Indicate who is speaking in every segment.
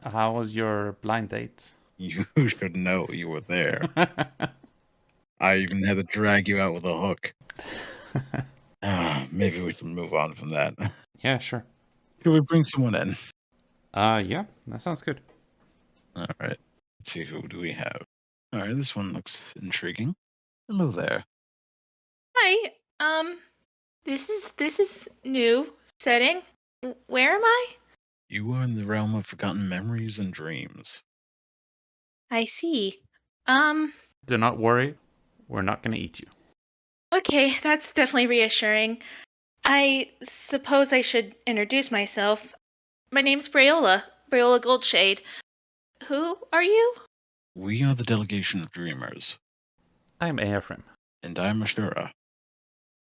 Speaker 1: How was your blind date?
Speaker 2: You should know you were there. I even had to drag you out with a hook. Maybe we can move on from that.
Speaker 1: Yeah, sure.
Speaker 2: Should we bring someone in?
Speaker 1: Yeah, that sounds good.
Speaker 2: All right. Let's see, who do we have? All right, this one looks intriguing. Hello there.
Speaker 3: Hi. This is new setting. Where am I?
Speaker 2: You are in the realm of forgotten memories and dreams.
Speaker 3: I see. Um,
Speaker 1: Do not worry, we're not gonna eat you.
Speaker 3: okay, that's definitely reassuring. I suppose I should introduce myself. My name's Breyola, Breyola Goldshade. Who are you?
Speaker 2: We are the Delegation of Dreamers,
Speaker 1: I'm Ephraim.
Speaker 2: and I'm Ashura.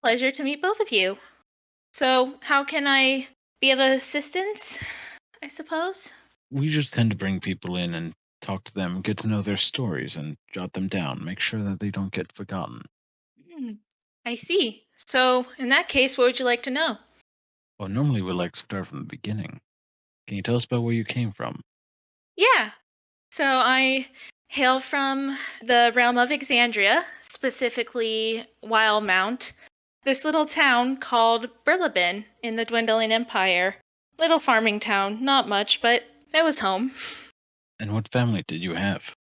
Speaker 3: Pleasure to meet both of you. So, how can I be of assistance, I suppose?
Speaker 2: We just tend to bring people in and talk to them, get to know their stories, and jot them down, make sure that they don't get forgotten.
Speaker 3: Hmm, I see. So, in that case, what would you like to know?
Speaker 2: Well, normally we like to start from the beginning. Can you tell us about where you came from?
Speaker 3: Yeah. So I hail from the realm of Exandria, specifically Wildmount, this little town called Burlebin in the Dwindling Empire. Little farming town, not much, but it was home.
Speaker 2: And what family did you have?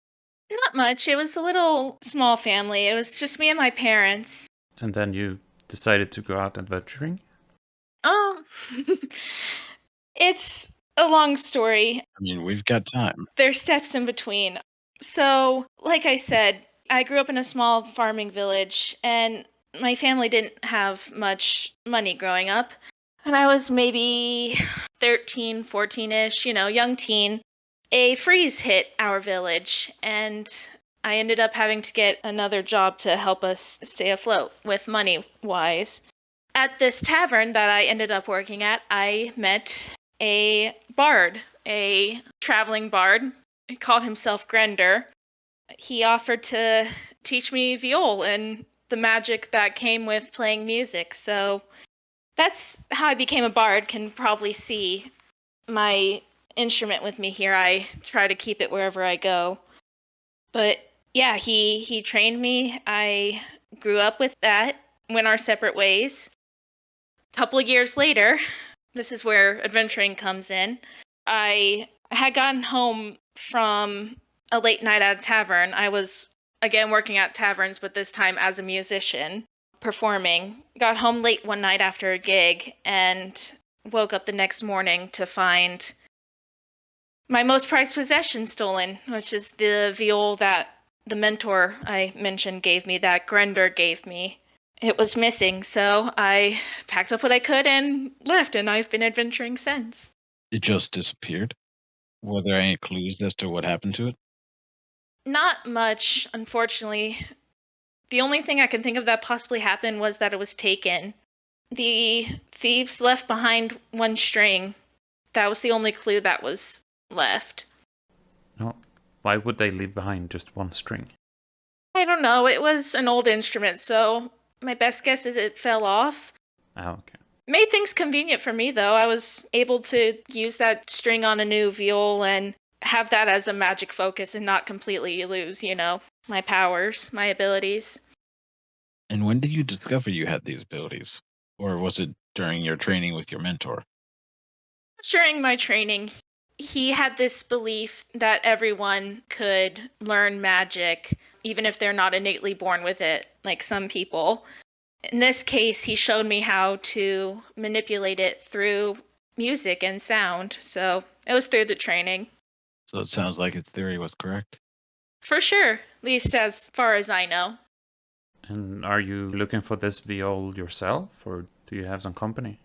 Speaker 3: Not much, it was a little small family. It was just me and my parents.
Speaker 1: And then you decided to go out adventuring?
Speaker 3: Oh, it's a long story.
Speaker 2: I mean, we've got time.
Speaker 3: There's steps in between. So, like I said, I grew up in a small farming village, and my family didn't have much money growing up. And I was maybe 13, 14-ish, young teen. A freeze hit our village, and I ended up having to get another job to help us stay afloat with money-wise. At this tavern that I ended up working at, I met a bard, a traveling bard. He called himself Grender. He offered to teach me viol and the magic that came with playing music. So that's how I became a bard. Can probably see my instrument with me here. I try to keep it wherever I go. But yeah, he trained me. I grew up with that, went our separate ways. A couple of years later, this is where adventuring comes in. I had gotten home from a late night at a tavern. I was again working at taverns, but this time as a musician, performing. Got home late one night after a gig and woke up the next morning to find my most prized possession stolen, which is the viol that the mentor I mentioned gave me, that Grender gave me. It was missing, so I packed up what I could and left, and I've been adventuring since.
Speaker 2: It just disappeared? Were there any clues as to what happened to it?
Speaker 3: Not much, unfortunately. The only thing I can think of that possibly happened was that it was taken. The thieves left behind one string. That was the only clue that was left.
Speaker 1: No. Why would they leave behind just one string?
Speaker 3: I don't know, it was an old instrument, so my best guess is it fell off.
Speaker 1: Okay.
Speaker 3: Made things convenient for me, though. I was able to use that string on a new viol and have that as a magic focus and not completely lose, my powers, my abilities.
Speaker 2: And when did you discover you had these abilities? Or was it during your training with your mentor?
Speaker 3: During my training, he had this belief that everyone could learn magic, even if they're not innately born with it, like some people. In this case, he showed me how to manipulate it through music and sound, so it was through the training.
Speaker 2: So it sounds like his theory was correct.
Speaker 3: For sure, at least as far as I know.
Speaker 1: And are you looking for this viol yourself, or do you have some company?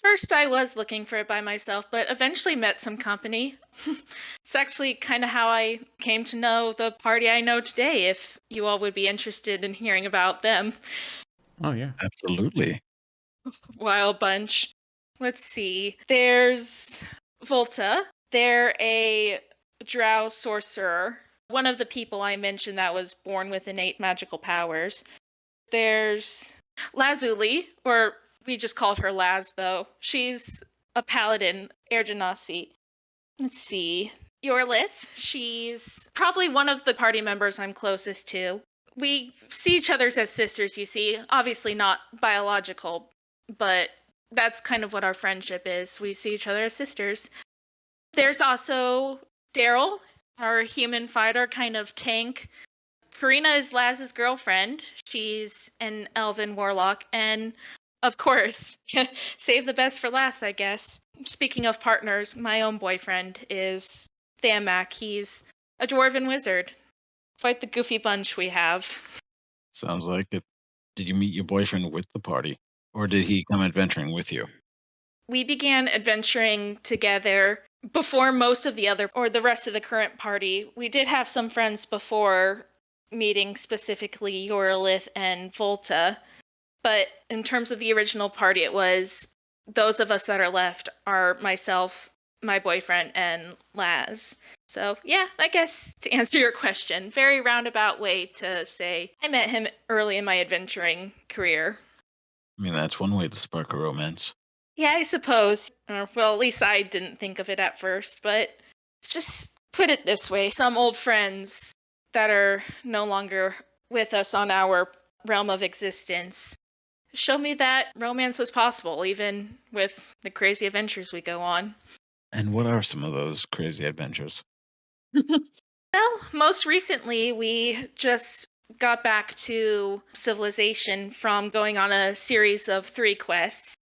Speaker 3: First, I was looking for it by myself, but eventually met some company. It's actually kind of how I came to know the party I know today, if you all would be interested in hearing about them.
Speaker 1: Oh, yeah.
Speaker 2: Absolutely.
Speaker 3: Wild bunch. Let's see. There's Volta. They're a drow sorcerer. One of the people I mentioned that was born with innate magical powers. There's Lazuli, or we just called her Laz, though. She's a paladin, Air Genasi. Let's see. Yorlith, she's probably one of the party members I'm closest to. We see each other as sisters, you see. Obviously not biological, but that's kind of what our friendship is. We see each other as sisters. There's also Daryl, our human fighter kind of tank. Karina is Laz's girlfriend. She's an elven warlock. And of course, save the best for last, I guess. Speaking of partners, my own boyfriend is Thamak. He's a dwarven wizard. Quite the goofy bunch we have.
Speaker 2: Sounds like it. Did you meet your boyfriend with the party, or did he come adventuring with you?
Speaker 3: We began adventuring together before most of the rest of the current party. We did have some friends before meeting, specifically Yorlith and Volta. But in terms of the original party, it was those of us that are left are myself, my boyfriend, and Laz. So yeah, I guess to answer your question, very roundabout way to say I met him early in my adventuring career.
Speaker 2: I mean, that's one way to spark a romance.
Speaker 3: Yeah, I suppose. Well, at least I didn't think of it at first, but just put it this way, some old friends that are no longer with us on our realm of existence show me that romance was possible, even with the crazy adventures we go on.
Speaker 2: And what are some of those crazy adventures?
Speaker 3: Well, most recently, we just got back to civilization from going on a series of 3 quests.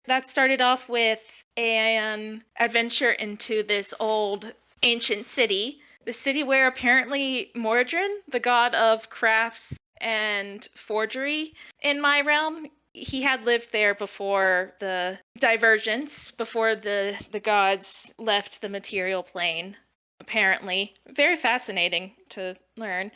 Speaker 3: That started off with an adventure into this old ancient city, the city where apparently Mordrin, the god of crafts and forgery in my realm, he had lived there before the divergence, before the gods left the material plane, apparently. Very fascinating to learn.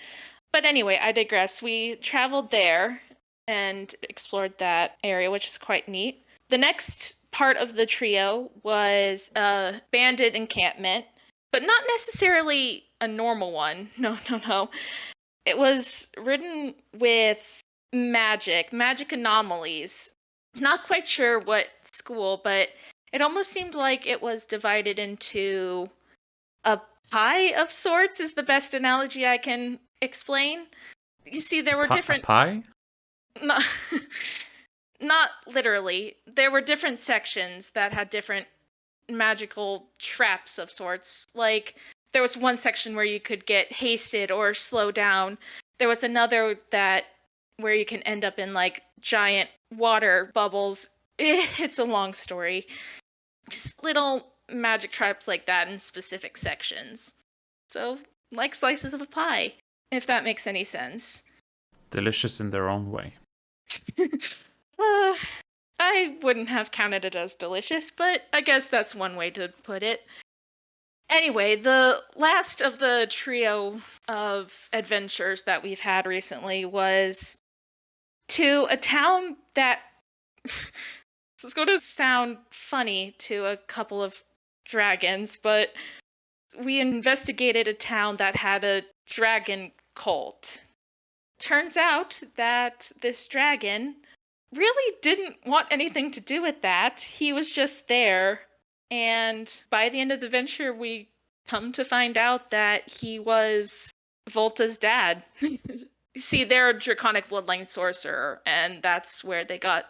Speaker 3: But anyway, I digress. We traveled there and explored that area, which is quite neat. The next part of the trio was a bandit encampment, but not necessarily a normal one. No, no, no. It was ridden with magic anomalies. Not quite sure what school, but it almost seemed like it was divided into a pie of sorts, is the best analogy I can explain. You see, there were different.
Speaker 1: A pie?
Speaker 3: Not, not literally. There were different sections that had different magical traps of sorts. Like, there was one section where you could get hasted or slow down. There was another where you can end up in like giant water bubbles. It's a long story. Just little magic traps like that in specific sections. So, like slices of a pie, if that makes any sense.
Speaker 1: Delicious in their own way.
Speaker 3: I wouldn't have counted it as delicious, but I guess that's one way to put it. Anyway, the last of the trio of adventures that we've had recently was to a town that it's going to sound funny to a couple of dragons, but we investigated a town that had a dragon cult. Turns out that this dragon really didn't want anything to do with that. He was just there. And by the end of the venture, we come to find out that he was Volta's dad. See, they're a draconic bloodline sorcerer, and that's where they got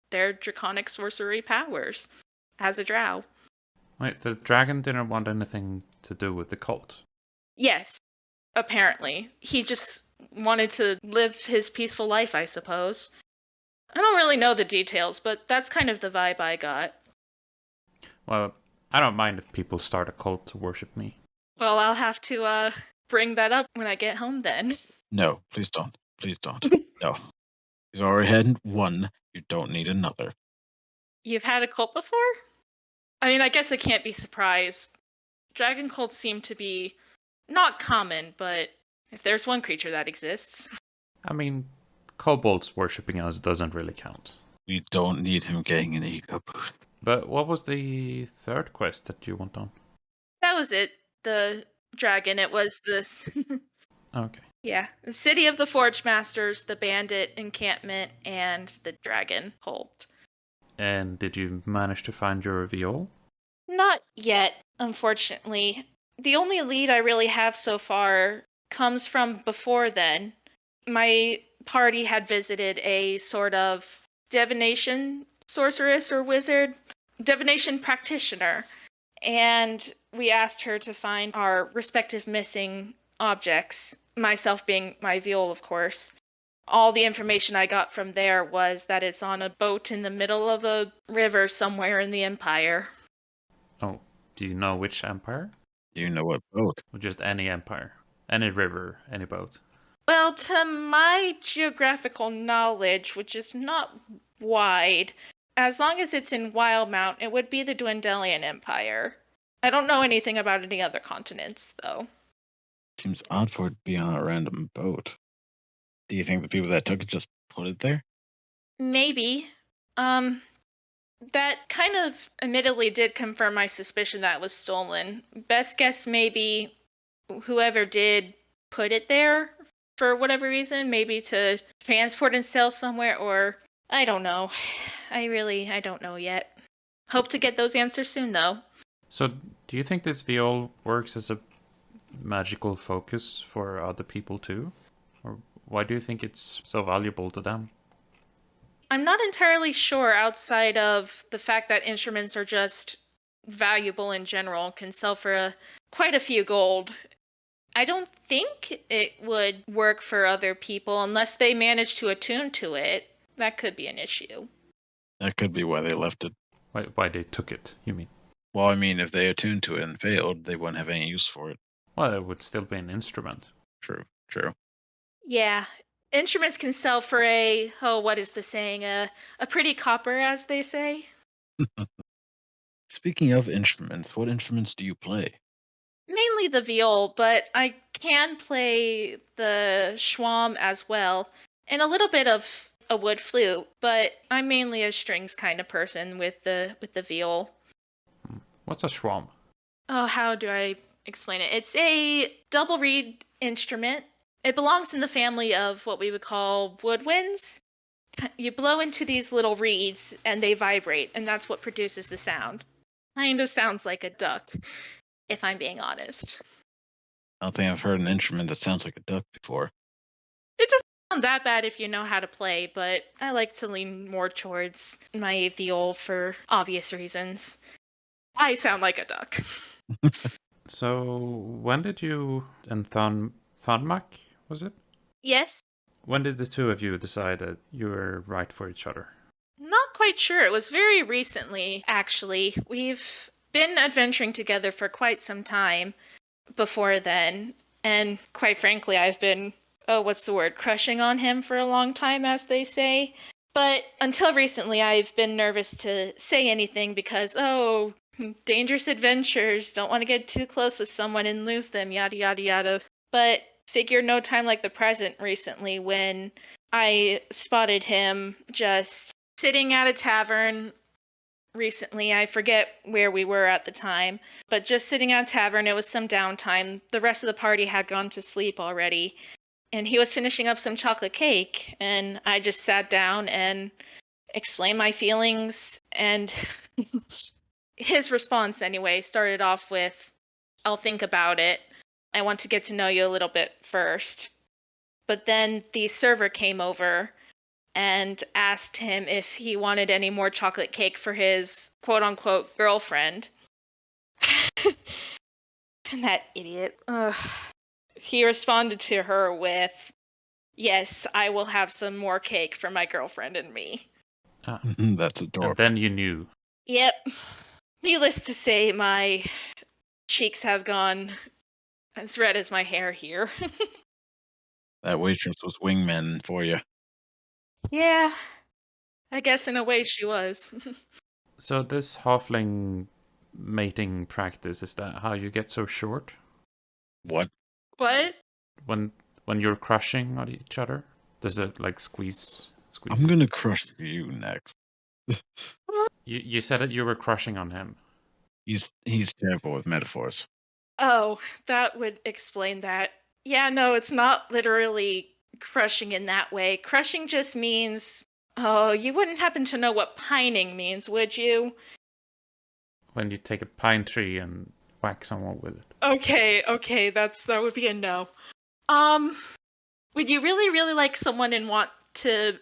Speaker 3: their draconic sorcery powers as a drow.
Speaker 1: Wait, the dragon didn't want anything to do with the cult?
Speaker 3: Yes, apparently. He just wanted to live his peaceful life, I suppose. I don't really know the details, but that's kind of the vibe I got.
Speaker 1: Well, I don't mind if people start a cult to worship me.
Speaker 3: Well, I'll have to bring that up when I get home then.
Speaker 2: No, please don't. Please don't. No. You've already had one. You don't need another.
Speaker 3: You've had a cult before? I mean, I guess I can't be surprised. Dragon cults seem to be not common, but if there's one creature that exists.
Speaker 1: I mean, kobolds worshipping us doesn't really count.
Speaker 2: We don't need him getting an ego boost.
Speaker 1: But what was the third quest that you went on?
Speaker 3: That was it. The dragon. It was this.
Speaker 1: Okay.
Speaker 3: Yeah. The City of the Forge Masters, the Bandit encampment, and the Dragon cult.
Speaker 1: And did you manage to find your viol?
Speaker 3: Not yet, unfortunately. The only lead I really have so far comes from before then. My party had visited a sort of divination sorceress or wizard, divination practitioner, and we asked her to find our respective missing objects, myself being my viol, of course. All the information I got from there was that it's on a boat in the middle of a river somewhere in the Empire.
Speaker 1: Oh, do you know which empire?
Speaker 2: Do you know what boat?
Speaker 1: Or just any empire? Any river, any boat?
Speaker 3: Well, to my geographical knowledge, which is not wide, as long as it's in Wildmount, it would be the Dwendalian Empire. I don't know anything about any other continents, though.
Speaker 2: Seems odd for it to be on a random boat. Do you think the people that took it just put it there?
Speaker 3: Maybe. Um, that kind of admittedly did confirm my suspicion that it was stolen. Best guess, maybe whoever did put it there for whatever reason, maybe to transport and sell somewhere, or I don't know. I don't know yet. Hope to get those answers soon, though.
Speaker 1: So, do you think this viol works as a magical focus for other people too? Or why do you think it's so valuable to them?
Speaker 3: I'm not entirely sure outside of the fact that instruments are just valuable in general, can sell for quite a few gold. I don't think it would work for other people unless they manage to attune to it. That could be an issue.
Speaker 2: That could be why they left it.
Speaker 1: Why they took it, you mean?
Speaker 2: Well, I mean, if they attuned to it and failed, they wouldn't have any use for it.
Speaker 1: Well, it would still be an instrument.
Speaker 2: True, true.
Speaker 3: Yeah. Instruments can sell for what is the saying? A pretty copper, as they say.
Speaker 2: Speaking of instruments, what instruments do you play?
Speaker 3: Mainly the viol, but I can play the schwam as well, and a little bit of a wood flute, but I'm mainly a strings kind of person with the viol.
Speaker 1: What's a schwam?
Speaker 3: Oh, how do I explain it? It's a double reed instrument. It belongs in the family of what we would call woodwinds. You blow into these little reeds and they vibrate, and that's what produces the sound. Kind of sounds like a duck, if I'm being honest.
Speaker 2: I don't think I've heard an instrument that sounds like a duck before.
Speaker 3: It doesn't sound that bad if you know how to play, but I like to lean more towards my viol for obvious reasons. I sound like a duck.
Speaker 1: So, when did you and Thunmak, was it?
Speaker 3: Yes?
Speaker 1: When did the two of you decide that you were right for each other?
Speaker 3: Not quite sure. It was very recently, actually. We've been adventuring together for quite some time before then. And quite frankly, I've been, what's the word, crushing on him for a long time, as they say. But until recently, I've been nervous to say anything because, dangerous adventures, don't want to get too close with someone and lose them, yada, yada, yada. But figure no time like the present recently when I spotted him just sitting at a tavern recently. I forget where we were at the time, but just sitting at a tavern. It was some downtime. The rest of the party had gone to sleep already, and he was finishing up some chocolate cake, and I just sat down and explained my feelings, and his response anyway started off with, "I'll think about it. I want to get to know you a little bit first." But then the server came over and asked him if he wanted any more chocolate cake for his quote-unquote girlfriend. And that idiot, he responded to her with, "Yes, I will have some more cake for my girlfriend and me."
Speaker 2: That's
Speaker 1: And
Speaker 2: adorable.
Speaker 1: then you knew.
Speaker 3: Yep. Needless to say, my cheeks have gone as red as my hair here.
Speaker 2: That waitress was wingman for you.
Speaker 3: Yeah, I guess in a way she was.
Speaker 1: So this halfling mating practice, is that how you get so short?
Speaker 2: What?
Speaker 3: What?
Speaker 1: When you're crushing on each other? Does it like squeeze?
Speaker 2: I'm gonna crush you next.
Speaker 1: You said that you were crushing on him.
Speaker 2: He's terrible with metaphors.
Speaker 3: Oh, that would explain that. Yeah, no, it's not literally crushing in that way. Crushing just means, oh, you wouldn't happen to know what pining means, would you?
Speaker 1: when you take a pine tree and whack someone with it.
Speaker 3: Okay, that would be a no. Would you really, really like someone and want to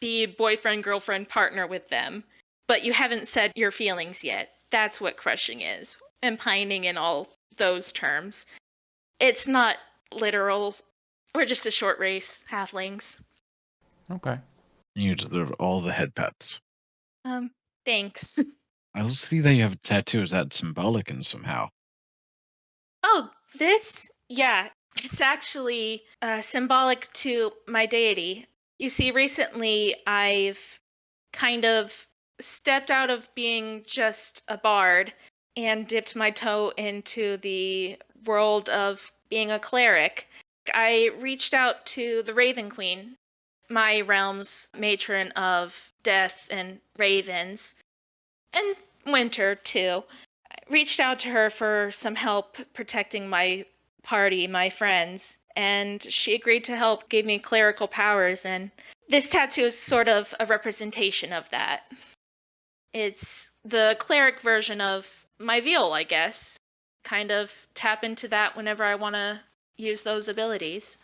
Speaker 3: be boyfriend, girlfriend, partner with them, but you haven't said your feelings yet? That's what crushing is, and pining in all those terms. It's not literal. We're just a short race, halflings.
Speaker 1: Okay.
Speaker 2: You deserve all the head pats.
Speaker 3: Thanks.
Speaker 2: I also see that you have a tattoo. Is that symbolic in somehow?
Speaker 3: Oh, this? Yeah, it's actually symbolic to my deity. You see, recently I've kind of stepped out of being just a bard and dipped my toe into the world of being a cleric. I reached out to the Raven Queen, my realm's matron of death and ravens, and winter too. I reached out to her for some help protecting my party, my friends, and she agreed to help, gave me clerical powers, and this tattoo is sort of a representation of that. It's the cleric version of my veal, I guess. Kind of tap into that whenever I want to use those abilities.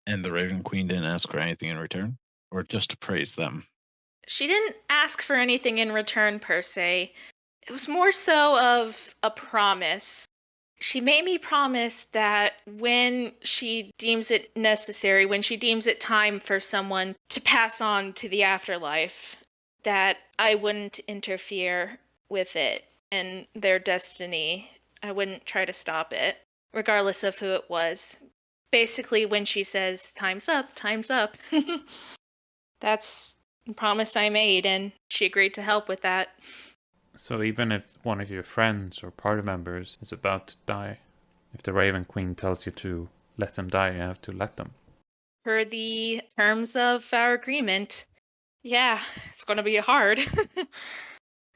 Speaker 2: And the Raven Queen didn't ask for anything in return? Or just to praise them?
Speaker 3: She didn't ask for anything in return, per se. It was more so of a promise. She made me promise that when she deems it necessary, when she deems it time for someone to pass on to the afterlife, that I wouldn't interfere with it and their destiny. I wouldn't try to stop it, regardless of who it was. Basically, when she says, time's up, time's up. That's a promise I made, and she agreed to help with that.
Speaker 1: So even if one of your friends or party members is about to die, if the Raven Queen tells you to let them die, you have to let them.
Speaker 3: Per the terms of our agreement, yeah, it's going to be hard.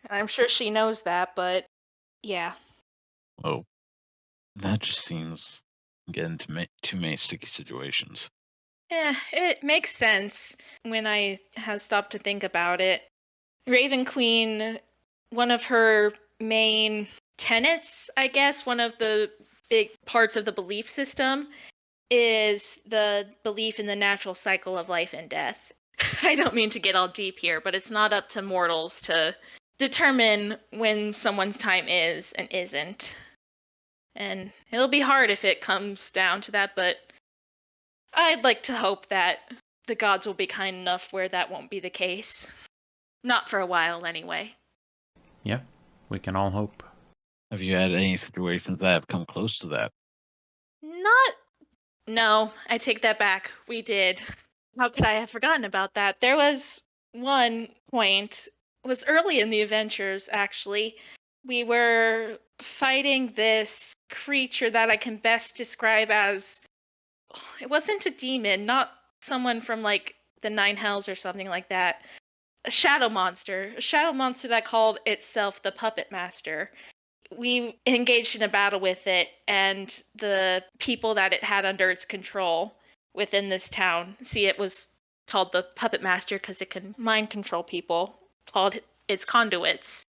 Speaker 3: I'm sure she knows that, but yeah.
Speaker 2: Oh, that just seems get into too many sticky situations.
Speaker 3: It makes sense when I have stopped to think about it. Raven Queen, one of her main tenets, I guess, one of the big parts of the belief system is the belief in the natural cycle of life and death. I don't mean to get all deep here, but it's not up to mortals to determine when someone's time is and isn't. And it'll be hard if it comes down to that, but I'd like to hope that the gods will be kind enough where that won't be the case. Not for a while, anyway.
Speaker 1: Yeah, we can all hope.
Speaker 2: Have you had any situations that have come close to that?
Speaker 3: No, I take that back. We did. How could I have forgotten about that? There was one point, it was early in the adventures, actually. We were fighting this creature that I can best describe as. It wasn't a demon, not someone from like the Nine Hells or something like that. A shadow monster. A shadow monster that called itself the Puppet Master. We engaged in a battle with it, and the people that it had under its control within this town. See, it was called the Puppet Master because it can mind control people, called its conduits.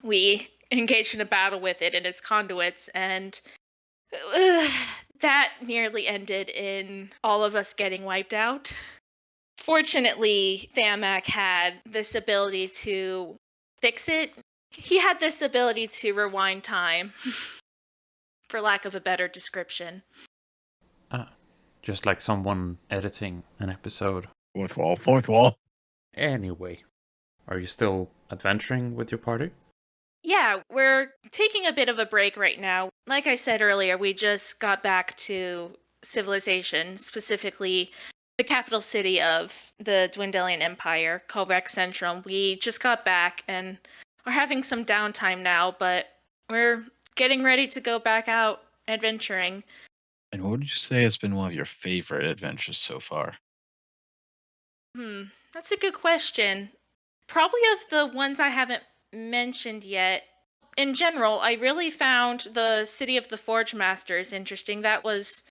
Speaker 3: We engaged in a battle with it and its conduits, and that nearly ended in all of us getting wiped out. Fortunately, Thamak had this ability to fix it. He had this ability to rewind time, for lack of a better description.
Speaker 1: Just like someone editing an episode.
Speaker 2: Fourth wall, fourth wall.
Speaker 1: Anyway, are you still adventuring with your party?
Speaker 3: Yeah, we're taking a bit of a break right now. Like I said earlier, we just got back to civilization, specifically the capital city of the Dwindelian Empire, Kovak Centrum. We just got back and are having some downtime now, but we're getting ready to go back out adventuring.
Speaker 2: And what would you say has been one of your favorite adventures so far?
Speaker 3: That's a good question. Probably of the ones I haven't mentioned yet. In general, I really found the City of the Forge Masters interesting. That was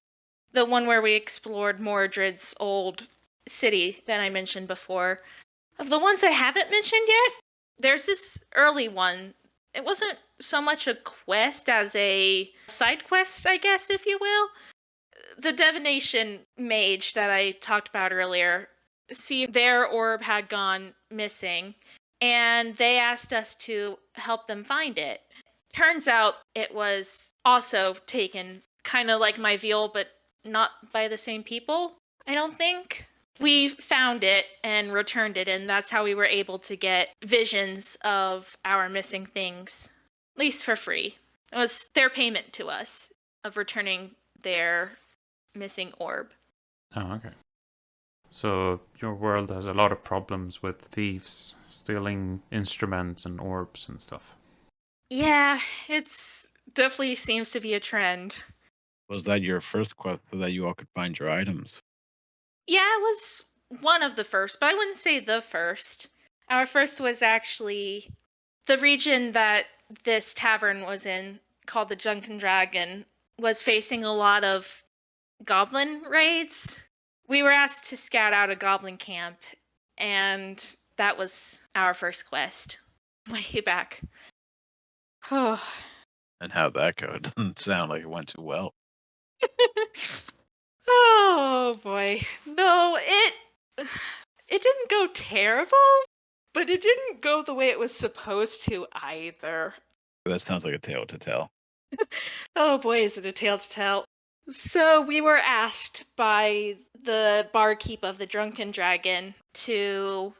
Speaker 3: the one where we explored Mordred's old city that I mentioned before. Of the ones I haven't mentioned yet, there's this early one It wasn't so much a quest as a side quest, I guess, if you will. The divination mage that I talked about earlier, see, their orb had gone missing, and they asked us to help them find it. Turns out it was also taken, kind of like my veal, but not by the same people, I don't think. We found it and returned it, and that's how we were able to get visions of our missing things, at least for free. It was their payment to us of returning their missing orb.
Speaker 1: Oh, okay. So your world has a lot of problems with thieves stealing instruments and orbs and stuff.
Speaker 3: Yeah, it's definitely seems to be a trend.
Speaker 2: Was that your first quest so that you all could find your items?
Speaker 3: Yeah, it was one of the first, but I wouldn't say the first. Our first was actually the region that this tavern was in, called the Drunken Dragon, was facing a lot of goblin raids. We were asked to scout out a goblin camp, and that was our first quest. Way back. Oh.
Speaker 2: And how'd that go? It doesn't sound like it went too well.
Speaker 3: Oh boy. No, it didn't go terrible, but it didn't go the way it was supposed to either.
Speaker 2: That sounds like a tale to tell.
Speaker 3: Oh boy, is it a tale to tell. So we were asked by the barkeep of the Drunken Dragon to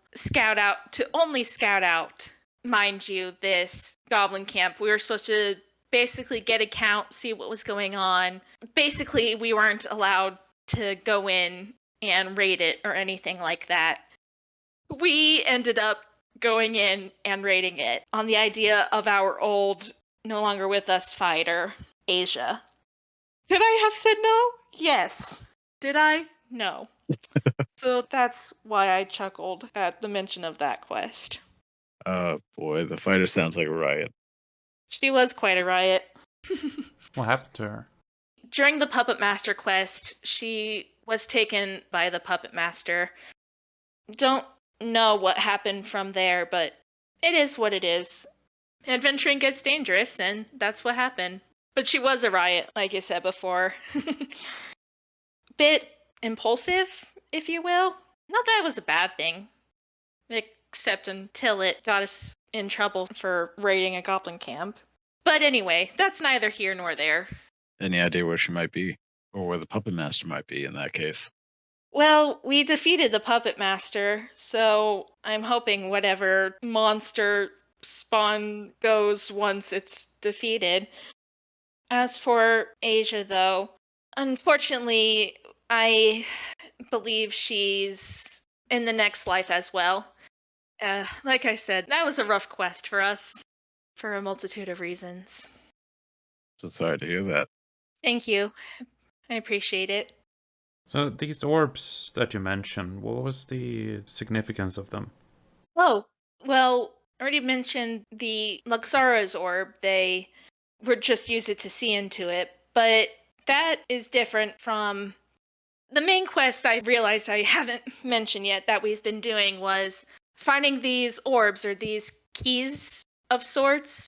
Speaker 3: only scout out, mind you, this goblin camp. We were supposed to basically get a count, see what was going on. Basically, we weren't allowed to go in and raid it or anything like that. We ended up going in and raiding it on the idea of our old, no longer with us fighter, Asia. Could I have said no? Yes. Did I? No. So that's why I chuckled at the mention of that quest.
Speaker 2: Oh boy, the fighter sounds like a riot.
Speaker 3: She was quite a riot.
Speaker 1: What happened to her?
Speaker 3: During the Puppet Master quest, she was taken by the Puppet Master. Don't know what happened from there, but it is what it is. Adventuring gets dangerous, and that's what happened. But she was a riot, like I said before. Bit impulsive, if you will. Not that it was a bad thing, except until it got us in trouble for raiding a goblin camp. But anyway, that's neither here nor there.
Speaker 2: Any idea where she might be? Or where the puppet master might be in that case?
Speaker 3: Well, we defeated the Puppet Master, so I'm hoping whatever monster spawn goes once it's defeated. As for Asia, though, unfortunately, I believe she's in the next life as well. Like I said, that was a rough quest for us for a multitude of reasons.
Speaker 2: So sorry to hear that.
Speaker 3: Thank you. I appreciate it.
Speaker 1: So these orbs that you mentioned, what was the significance of them?
Speaker 3: Oh, well, I already mentioned the Luxara's orb. They were just use it to see into it, but that is different from the main quest I realized I haven't mentioned yet that we've been doing was finding these orbs or these keys of sorts.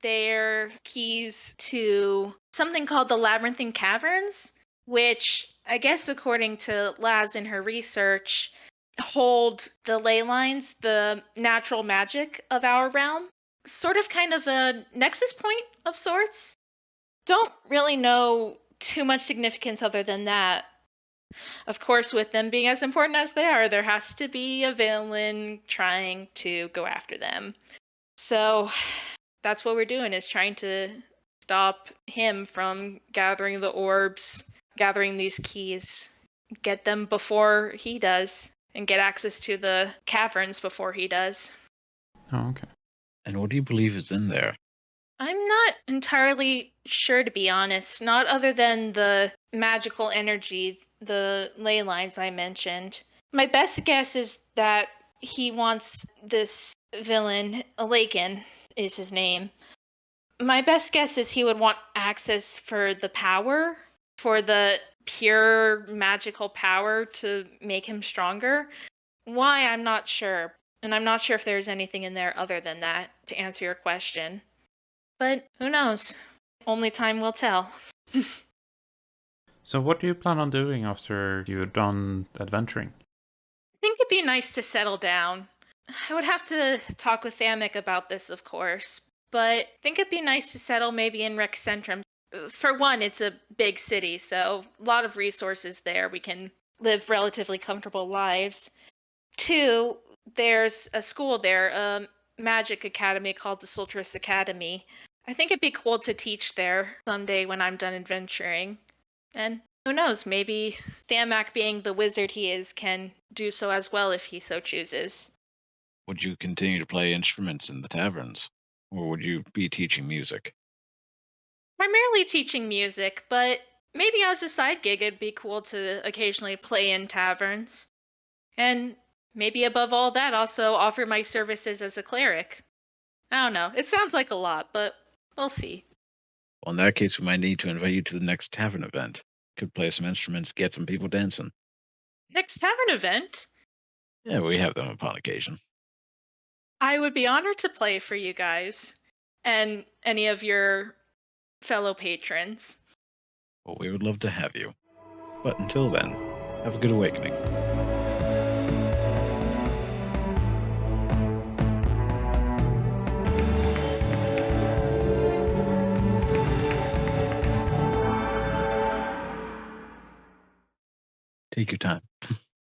Speaker 3: They're keys to something called the Labyrinthine Caverns, which I guess according to Laz in her research hold the ley lines, the natural magic of our realm. Sort of kind of a nexus point of sorts. Don't really know too much significance other than that. Of course, with them being as important as they are, there has to be a villain trying to go after them. So that's what we're doing, is trying to stop him from gathering the orbs, gathering these keys, get them before he does, and get access to the caverns before he does.
Speaker 1: Oh, okay.
Speaker 2: And what do you believe is in there?
Speaker 3: I'm not entirely sure, to be honest, not other than the magical energy, the ley lines I mentioned. My best guess is that he wants this villain, Alakin is his name. My best guess is he would want access for the power, for the pure magical power to make him stronger. Why, I'm not sure. And I'm not sure if there's anything in there other than that to answer your question. But who knows? Only time will tell.
Speaker 1: So what do you plan on doing after you're done adventuring?
Speaker 3: I think it'd be nice to settle down. I would have to talk with Thamek about this, of course, but I think it'd be nice to settle maybe in Rex Centrum. For one, it's a big city, so a lot of resources there. We can live relatively comfortable lives. Two, there's a school there, a magic academy called the Sultrus Academy. I think it'd be cool to teach there someday when I'm done adventuring. And who knows, maybe Thamak, being the wizard he is, can do so as well if he so chooses.
Speaker 2: Would you continue to play instruments in the taverns? Or would you be teaching music?
Speaker 3: Primarily teaching music, but maybe as a side gig it'd be cool to occasionally play in taverns. And maybe above all that, also offer my services as a cleric. I don't know, it sounds like a lot, but we'll see.
Speaker 2: Well, in that case, we might need to invite you to the next tavern event. Could play some instruments, get some people dancing.
Speaker 3: Next tavern event?
Speaker 2: Yeah, we have them upon occasion.
Speaker 3: I would be honored to play for you guys and any of your fellow patrons.
Speaker 2: Well, we would love to have you. But until then, have a good awakening. Take your time.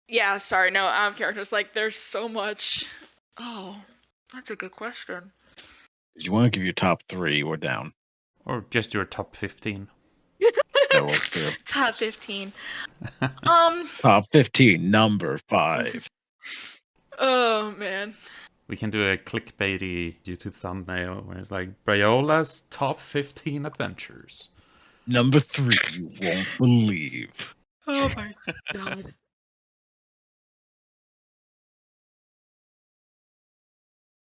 Speaker 3: Yeah, sorry, no, out of character. It's like there's so much. Oh, that's a good question.
Speaker 2: If you want to give your top 3, we're down.
Speaker 1: Or just your top 15?
Speaker 2: That works too.
Speaker 3: Top 15.
Speaker 2: Top 15, number 5.
Speaker 3: Oh man.
Speaker 1: We can do a clickbaity YouTube thumbnail where it's like Breyola's top 15 adventures.
Speaker 2: Number 3, you won't believe.
Speaker 3: Oh my god.